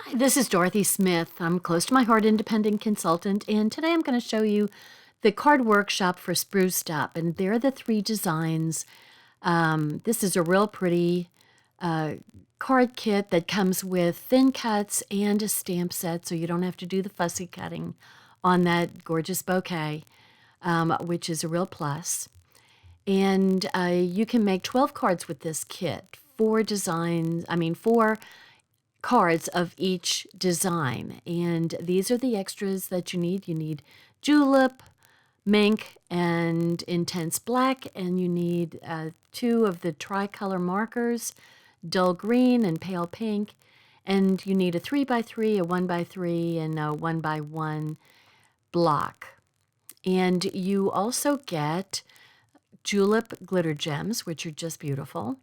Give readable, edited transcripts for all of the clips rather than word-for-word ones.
Hi, this is Dorothy Smith. I'm close to my heart independent consultant, and today I'm going to show you the card workshop for Spruced Up, and there are the three designs. This is a real pretty card kit that comes with thin cuts and a stamp set, so you don't have to do the fussy cutting on that gorgeous bouquet, which is a real plus. And you can make 12 cards with this kit, four cards of each design. And these are the extras that you need. You need julep, mink, and intense black, and you need two of the tricolor markers, dull green and pale pink, and you need a 3x3, a 1x3, and a 1x1 block. And you also get julep glitter gems, which are just beautiful.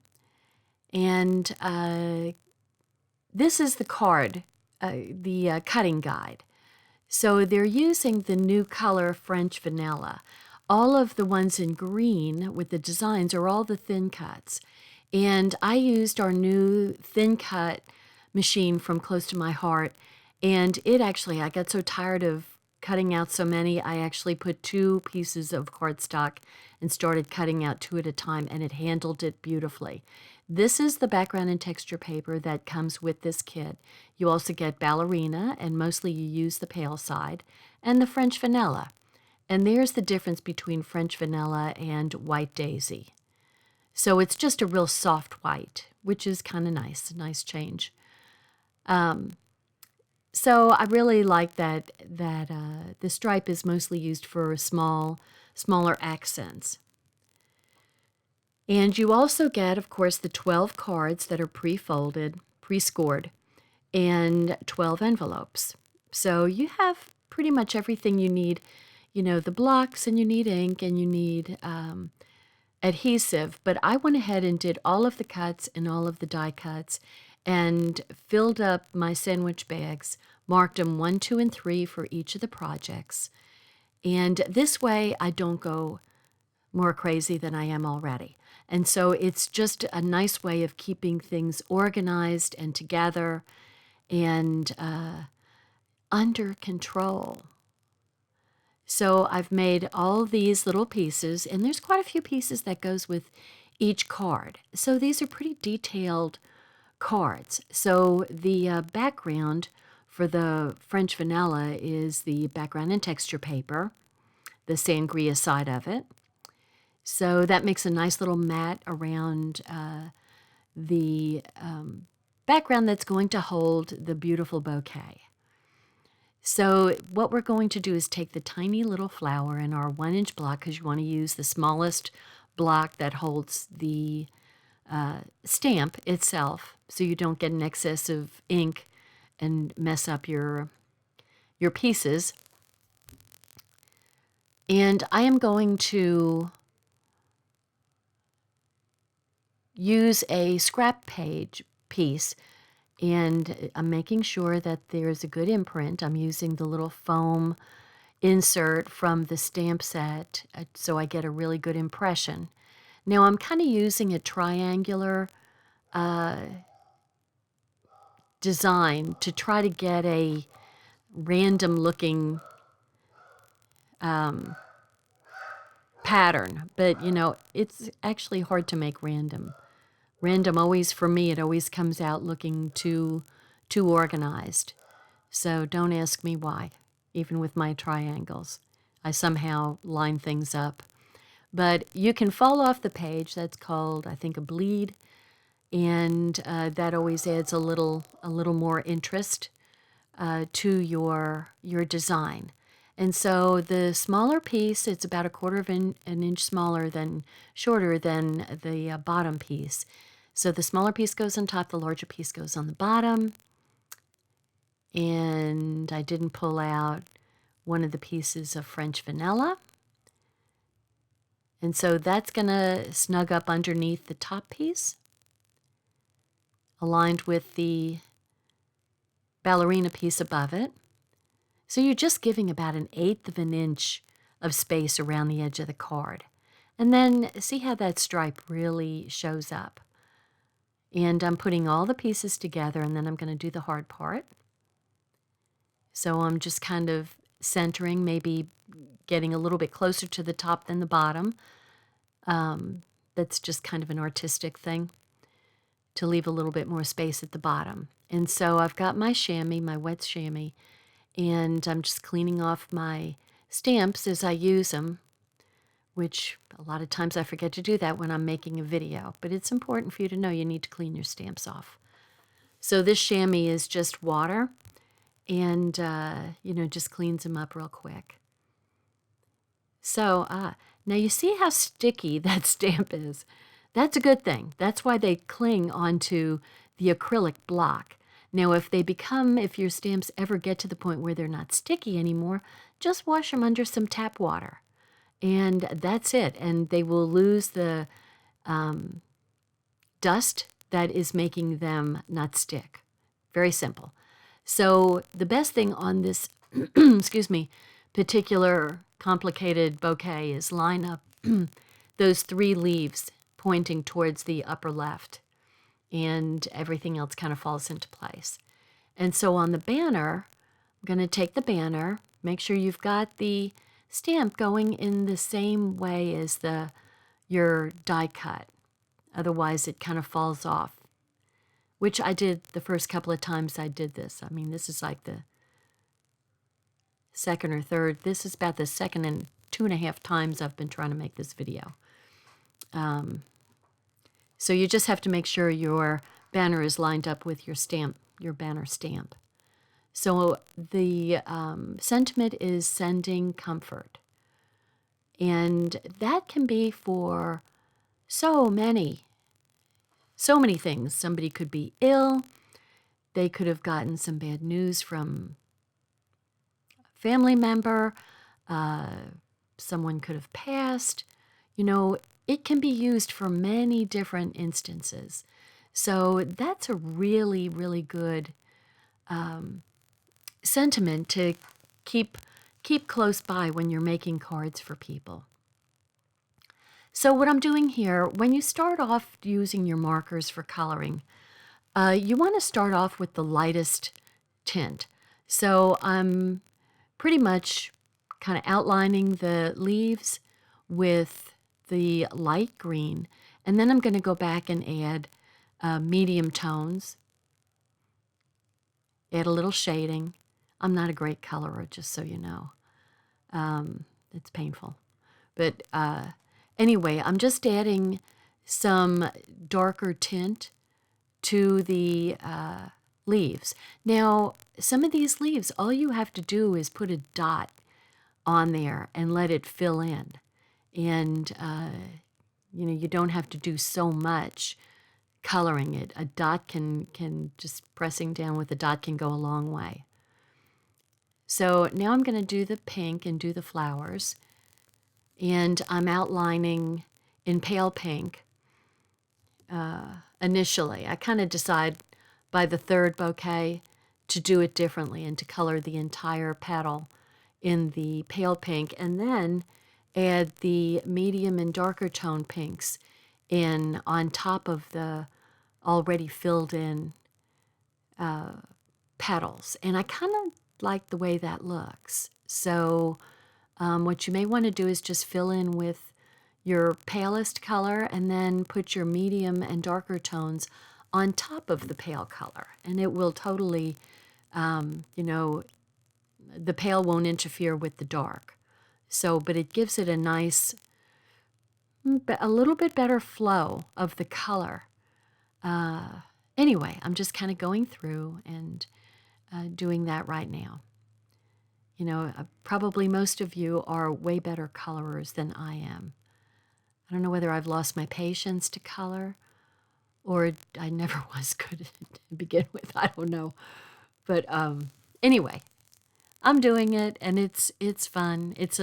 And this is the card, the cutting guide. So they're using the new color French vanilla. All of the ones in green with the designs are all the thin cuts. And I used our new thin cut machine from Close to My Heart. And I got so tired of cutting out so many, I actually put 2 pieces of cardstock and started cutting out 2 at a time, and it handled it beautifully. This is the background and texture paper that comes with this kit. You also get Ballerina, and mostly you use the pale side, and the French vanilla. And there's the difference between French vanilla and white daisy. So it's just a real soft white, which is kind of nice, a nice change. So I really like that the stripe is mostly used for smaller accents. And you also get, of course, the 12 cards that are pre-folded, pre-scored, and 12 envelopes. So you have pretty much everything you need. You know, the blocks, and you need ink, and you need adhesive. But I went ahead and did all of the cuts and all of the die cuts and filled up my sandwich bags, marked them 1, 2, and 3 for each of the projects. And this way I don't go more crazy than I am already. And so it's just a nice way of keeping things organized and together and under control. So I've made all these little pieces, and there's quite a few pieces that goes with each card. So these are pretty detailed cards. So the background for the French vanilla is the background and texture paper, the sangria side of it. So that makes a nice little mat around the background that's going to hold the beautiful bouquet. So what we're going to do is take the tiny little flower in our 1-inch block, because you want to use the smallest block that holds the stamp itself, so you don't get an excess of ink and mess up your pieces. And I am going to use a scrap page piece, and I'm making sure that there's a good imprint. I'm using the little foam insert from the stamp set so I get a really good impression. Now I'm kind of using a triangular design to try to get a random looking pattern, but you know, it's actually hard to make random. Random always, for me, it always comes out looking too organized. So don't ask me why, even with my triangles. I somehow line things up. But you can fall off the page. That's called, I think, a bleed. And that always adds a little more interest to your design. And so the smaller piece, it's about 1/4 of an inch shorter than the bottom piece. So the smaller piece goes on top, the larger piece goes on the bottom. And I didn't pull out one of the pieces of French vanilla. And so that's going to snug up underneath the top piece, aligned with the ballerina piece above it. So you're just giving about 1/8 of an inch of space around the edge of the card. And then see how that stripe really shows up. And I'm putting all the pieces together, and then I'm going to do the hard part. So I'm just kind of centering, maybe getting a little bit closer to the top than the bottom. That's just kind of an artistic thing to leave a little bit more space at the bottom. And so I've got my chamois, my wet chamois, and I'm just cleaning off my stamps as I use them, which a lot of times I forget to do that when I'm making a video, but it's important for you to know you need to clean your stamps off. So this chamois is just water and, just cleans them up real quick. So now you see how sticky that stamp is. That's a good thing. That's why they cling onto the acrylic block. Now, if your stamps ever get to the point where they're not sticky anymore, just wash them under some tap water. And that's it. And they will lose the dust that is making them not stick. Very simple. So the best thing on this, excuse me, particular complicated bouquet is line up those 3 leaves pointing towards the upper left, and everything else kind of falls into place. And so on the banner, I'm going to take the banner, make sure you've got the stamp going in the same way as your die cut. Otherwise, it kind of falls off, which I did the first couple of times I did this. I mean, this is like the second or third. This is about the second and 2.5 times I've been trying to make this video. So you just have to make sure your banner is lined up with your stamp, your banner stamp. So the sentiment is sending comfort. And that can be for so many things. Somebody could be ill. They could have gotten some bad news from a family member. Someone could have passed. It can be used for many different instances. So that's a really, really good sentiment to keep close by when you're making cards for people. So what I'm doing here, when you start off using your markers for coloring, you want to start off with the lightest tint. So I'm pretty much kind of outlining the leaves with the light green, and then I'm going to go back and add medium tones, add a little shading. I'm not a great colorer, just so you know. It's painful. But anyway, I'm just adding some darker tint to the leaves. Now, some of these leaves, all you have to do is put a dot on there and let it fill in. And, you don't have to do so much coloring it. A dot can just pressing down with a dot can go a long way. So now I'm going to do the pink and do the flowers. And I'm outlining in pale pink initially. I kind of decide by the third bouquet to do it differently and to color the entire petal in the pale pink, and then add the medium and darker tone pinks in on top of the already filled in petals. And I kind of like the way that looks. So what you may want to do is just fill in with your palest color and then put your medium and darker tones on top of the pale color. And it will totally, the pale won't interfere with the dark. So, but it gives it a nice, a little bit better flow of the color. Anyway, I'm just kind of going through and doing that right now. Probably most of you are way better colorers than I am. I don't know whether I've lost my patience to color or I never was good at it to begin with. I don't know. But anyway, I'm doing it, and it's fun. It's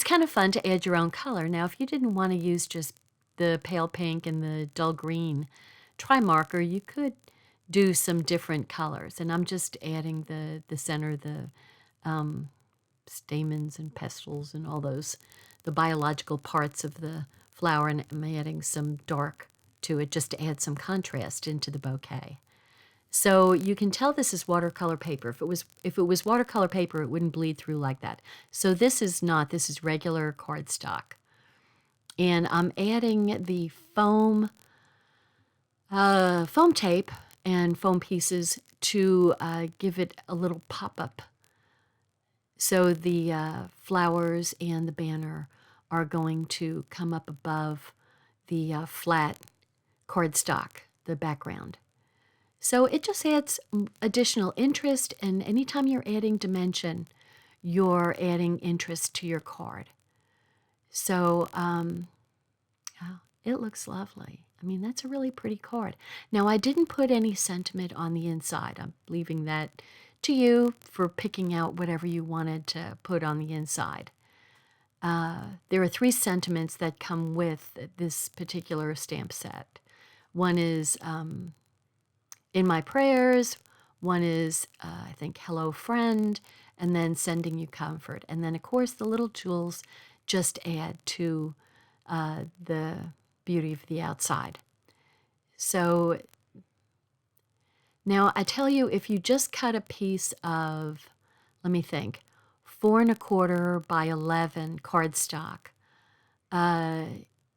kind of fun to add your own color. Now, if you didn't want to use just the pale pink and the dull green tri-marker, you could do some different colors. And I'm just adding the center, the stamens and pestils and all those, the biological parts of the flower, and I'm adding some dark to it just to add some contrast into the bouquet. So you can tell this is watercolor paper. If it was watercolor paper, it wouldn't bleed through like that. So this is not. This is regular cardstock. And I'm adding the foam tape and foam pieces to give it a little pop-up. So the flowers and the banner are going to come up above the flat cardstock, the background. So it just adds additional interest, and anytime you're adding dimension, you're adding interest to your card. So oh, it looks lovely. I mean, that's a really pretty card. Now, I didn't put any sentiment on the inside. I'm leaving that to you for picking out whatever you wanted to put on the inside. There are 3 sentiments that come with this particular stamp set. One is in my prayers, one is, I think, hello friend, and then sending you comfort. And then, of course, the little jewels just add to the beauty of the outside. So now I tell you, if you just cut a piece of, let me think, 4 1/4 by 11 cardstock,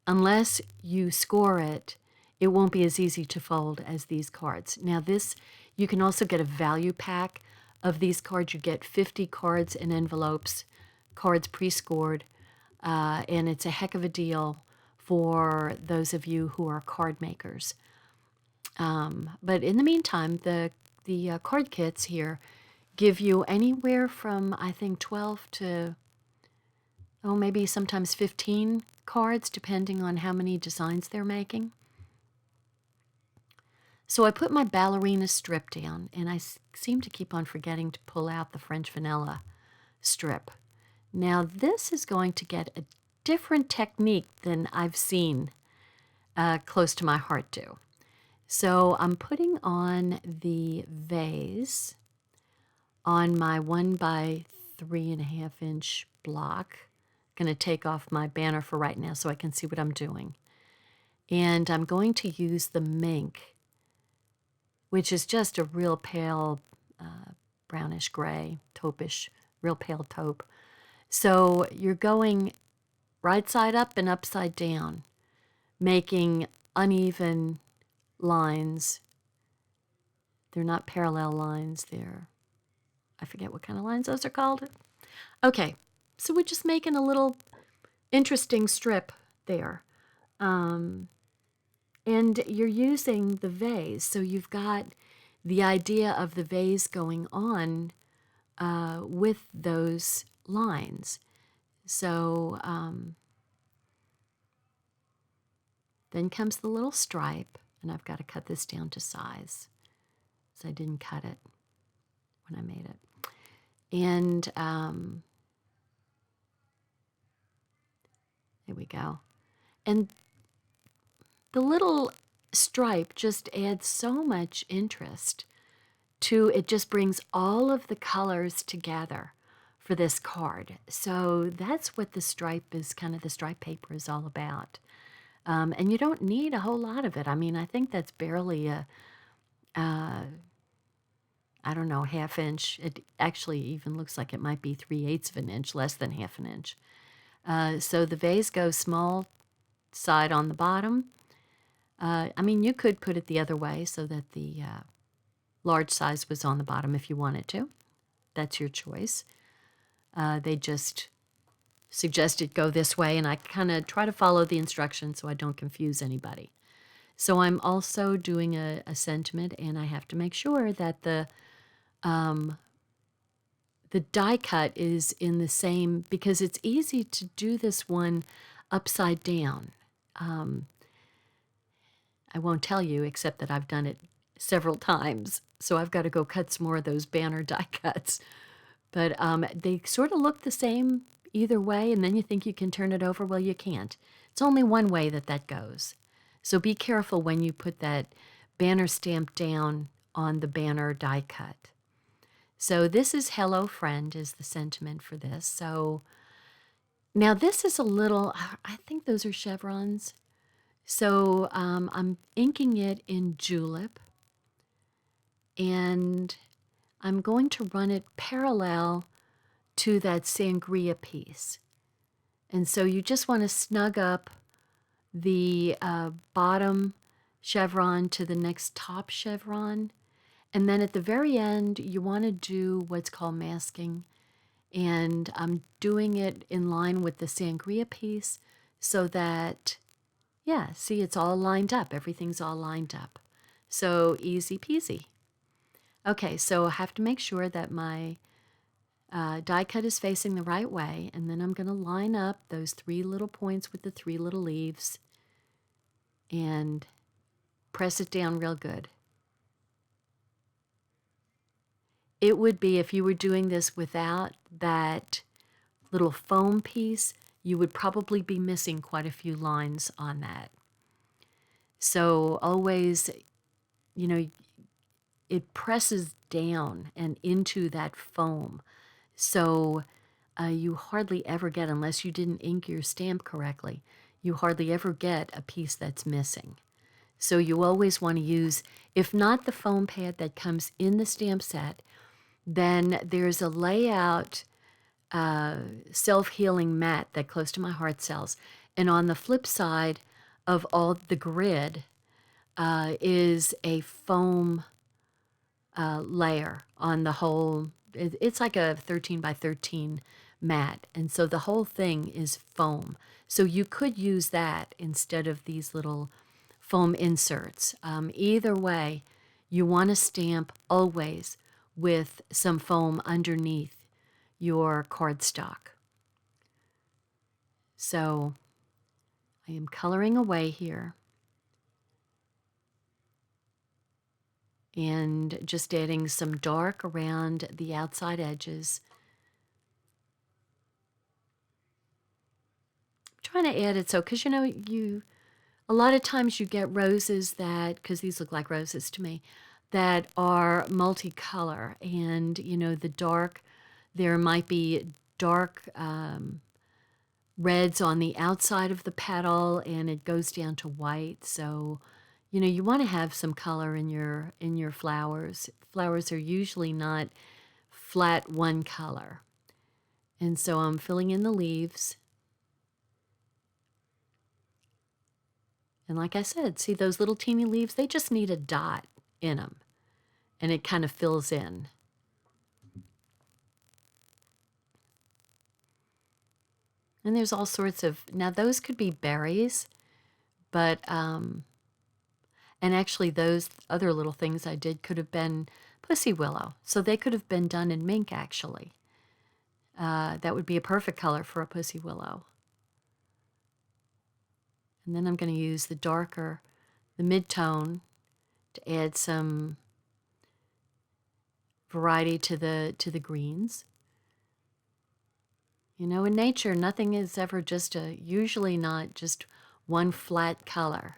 unless you score it, it won't be as easy to fold as these cards. Now this, you can also get a value pack of these cards. You get 50 cards in envelopes, cards pre-scored, and it's a heck of a deal for those of you who are card makers. But in the meantime, the card kits here give you anywhere from, I think, 12 to, oh, maybe sometimes 15 cards, depending on how many designs they're making. So I put my ballerina strip down, and I seem to keep on forgetting to pull out the French vanilla strip. Now this is going to get a different technique than I've seen close to my heart do. So I'm putting on the vase on my 1 by 3.5 inch block. I'm going to take off my banner for right now so I can see what I'm doing. And I'm going to use the mink, which is just a real pale brownish gray, taupish, real pale taupe. So you're going right side up and upside down, making uneven lines. They're not parallel lines. I forget what kind of lines those are called. Okay, so we're just making a little interesting strip there. And you're using the vase, so you've got the idea of the vase going on with those lines. So then comes the little stripe, and I've got to cut this down to size, so I didn't cut it when I made it. And there we go. And the little stripe just adds so much interest to it, just brings all of the colors together for this card. So that's what the stripe is, kind of the stripe paper is all about. And you don't need a whole lot of it. I mean, I think that's barely a, I don't know, 1/2 inch. It actually even looks like it might be 3/8 of an inch, less than 1/2 an inch. So the vase goes small side on the bottom. I mean, you could put it the other way so that the large size was on the bottom if you wanted to. That's your choice. They just suggested go this way, and I kind of try to follow the instructions so I don't confuse anybody. So I'm also doing a sentiment, and I have to make sure that the die cut is in the same, because it's easy to do this one upside down. I won't tell you, except that I've done it several times, so I've got to go cut some more of those banner die cuts. But they sort of look the same either way, and then you think you can turn it over. Well, you can't. It's only one way that goes. So be careful when you put that banner stamp down on the banner die cut. So this is Hello Friend is the sentiment for this. So now this is a little, I think those are chevrons. So I'm inking it in Julep. and I'm going to run it parallel to that sangria piece. And so you just want to snug up the bottom chevron to the next top chevron. And then at the very end, you want to do what's called masking. And I'm doing it in line with the sangria piece so that, yeah, see, it's all lined up. Everything's all lined up. So easy peasy. Okay, so I have to make sure that my die cut is facing the right way, and then I'm going to line up those 3 little points with the 3 little leaves and press it down real good. It would be, if you were doing this without that little foam piece, you would probably be missing quite a few lines on that. So always, you know, it presses down and into that foam. So you hardly ever get, unless you didn't ink your stamp correctly, you hardly ever get a piece that's missing. So you always want to use, if not the foam pad that comes in the stamp set, then there's a layout self-healing mat that Close to My Heart sells. And on the flip side of all the grid is a foam layer on the whole. It's like a 13 by 13 mat. And so the whole thing is foam. So you could use that instead of these little foam inserts. Either way, you want to stamp always with some foam underneath your cardstock. So I am coloring away here and just adding some dark around the outside edges. I'm trying to add it so, because you know, a lot of times you get roses that, because these look like roses to me, that are multicolor, and you know, the dark, there might be dark reds on the outside of the petal, and it goes down to white. So you know, you want to have some color in your flowers. Flowers are usually not flat one color. And so I'm filling in the leaves. And like I said, see those little teeny leaves? They just need a dot in them, and it kind of fills in. And there's all sorts of, now those could be berries, but, and actually those other little things I did could have been pussy willow. So they could have been done in mink, actually. That would be a perfect color for a pussy willow. And then I'm going to use the darker, the mid-tone, to add some variety to the greens. You know, in nature, nothing is ever just usually not just one flat color.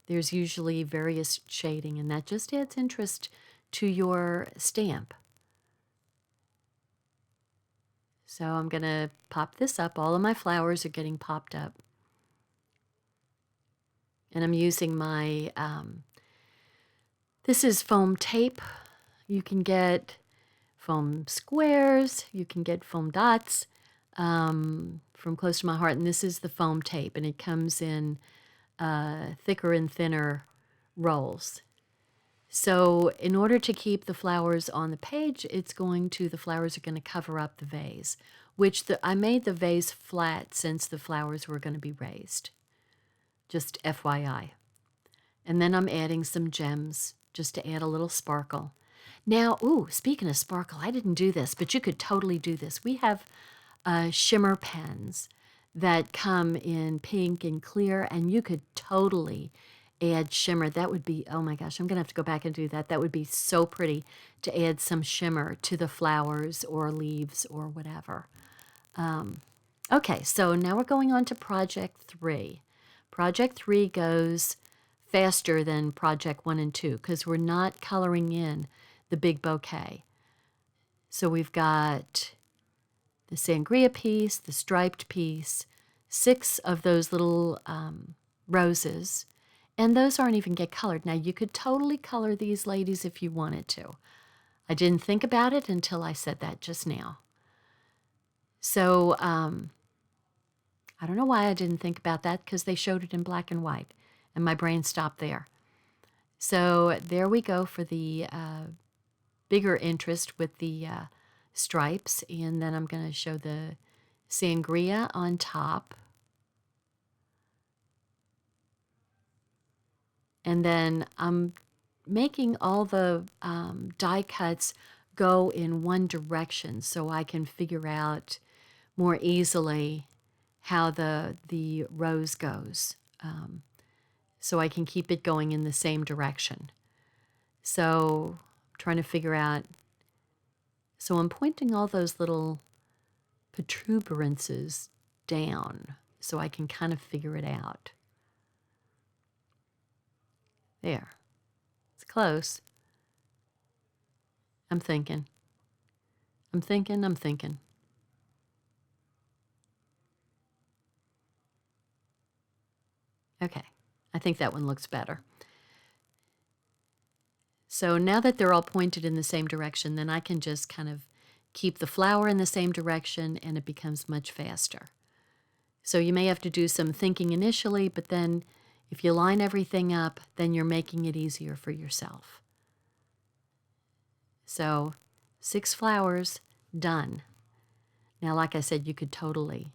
There's usually various shading, and that just adds interest to your stamp. So I'm going to pop this up. All of my flowers are getting popped up. And I'm using my, this is foam tape. You can get foam squares. You can get foam dots from Close to My Heart. And this is the foam tape. And it comes in thicker and thinner rolls. So in order to keep the flowers on the page, the flowers are going to cover up the vase, which I made the vase flat since the flowers were going to be raised. Just FYI. And then I'm adding some gems just to add a little sparkle. Now, ooh, speaking of sparkle, I didn't do this, but you could totally do this. We have shimmer pens that come in pink and clear, and you could totally add shimmer. That would be, oh my gosh, I'm going to have to go back and do that. That would be so pretty to add some shimmer to the flowers or leaves or whatever. Okay, so now we're going on to Project 3. Project 3 goes faster than Project 1 and 2 because we're not coloring in the big bouquet. So we've got the sangria piece, the striped piece, 6 of those little roses, And those aren't even get colored. Now, you could totally color these ladies if you wanted to. I didn't think about it until I said that just now. So, I don't know why I didn't think about that, because they showed it in black and white, and my brain stopped there. So there we go for the bigger interest with the stripes, and then I'm going to show the sangria on top. And then I'm making all the die cuts go in one direction so I can figure out more easily how the rose goes. So I can keep it going in the same direction. So I'm trying to figure out, so I'm pointing all those little protuberances down so I can kind of figure it out. There. It's close. I'm thinking. I'm thinking. Okay. I think that one looks better. So now that they're all pointed in the same direction, then I can just kind of keep the flower in the same direction, and it becomes much faster. So you may have to do some thinking initially, but then if you line everything up, then you're making it easier for yourself. So 6 flowers, done. Now, like I said, you could totally,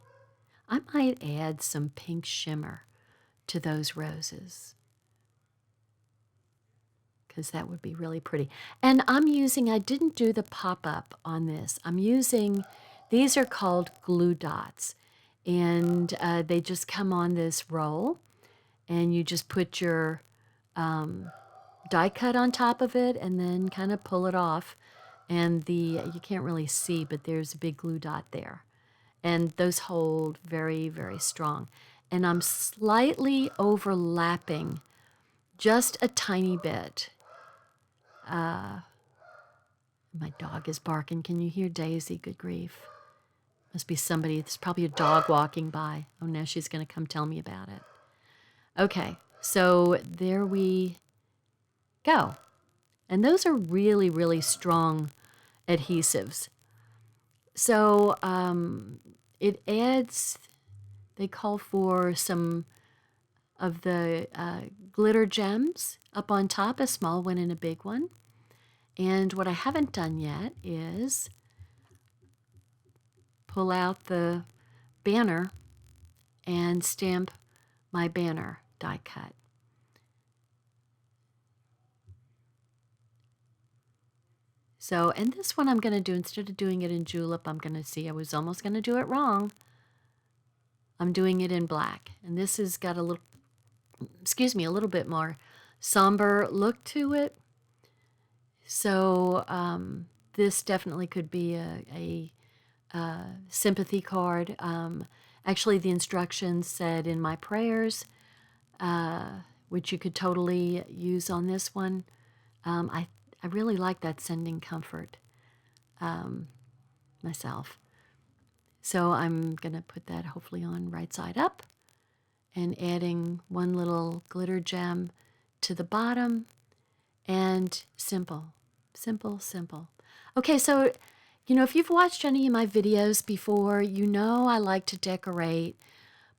I might add some pink shimmer to those roses, because that would be really pretty. And I didn't do the pop-up on this. These are called glue dots, and they just come on this roll, and you just put your die cut on top of it and then kind of pull it off. And you can't really see, but there's a big glue dot there. And those hold very, very strong. And I'm slightly overlapping just a tiny bit. My dog is barking. Can you hear Daisy? Good grief. Must be somebody. There's probably a dog walking by. Oh, now she's going to come tell me about it. Okay, so there we go. And those are really, really strong adhesives. So it adds, they call for some of the glitter gems up on top, a small one and a big one. And what I haven't done yet is pull out the banner and stamp my banner die cut. So, and this one I'm going to do, instead of doing it in Julep, I'm going to see, I was almost going to do it wrong. I'm doing it in black. And this has got a little, a little bit more somber look to it. So this definitely could be a sympathy card. Actually, the instructions said in my prayers, which you could totally use on this one. I really like that sending comfort myself. So I'm going to put that hopefully on right side up, and adding one little glitter gem to the bottom, and simple, simple, simple. Okay, so, if you've watched any of my videos before, I like to decorate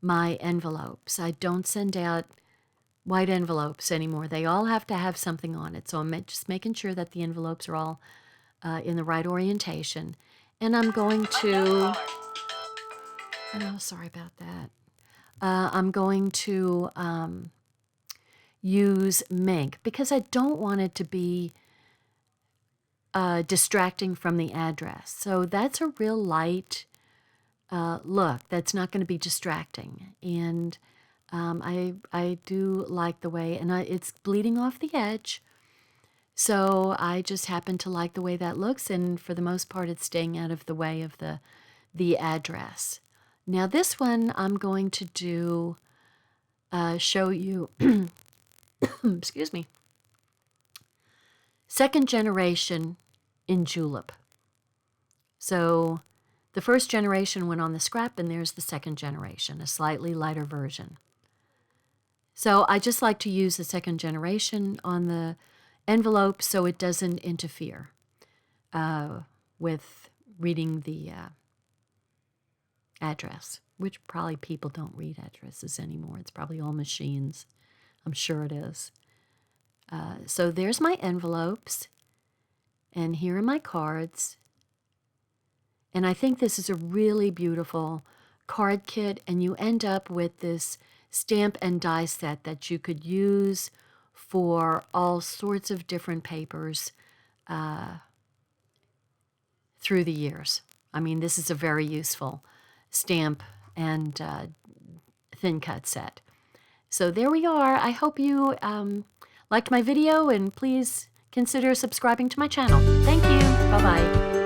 my envelopes. I don't send out white envelopes anymore. They all have to have something on it. So I'm just making sure that the envelopes are all in the right orientation. And I'm going to, oh, sorry about that. I'm going to use mink, because I don't want it to be distracting from the address. So that's a real light look. That's not going to be distracting. And I do like the way, and it's bleeding off the edge. So I just happen to like the way that looks, and for the most part, it's staying out of the way of the address. Now this one I'm going to do, show you, excuse me, second generation in Julep. So the first generation went on the scrap, and there's the second generation, a slightly lighter version. So I just like to use the second generation on the envelope so it doesn't interfere with reading the address, which probably people don't read addresses anymore. It's probably all machines. I'm sure it is. So there's my envelopes, and here are my cards. And I think this is a really beautiful card kit, and you end up with this stamp and die set that you could use for all sorts of different papers through the years. I mean, this is a very useful stamp and thin cut set. So there we are. I hope you liked my video, and please consider subscribing to my channel. Thank you. Bye-bye.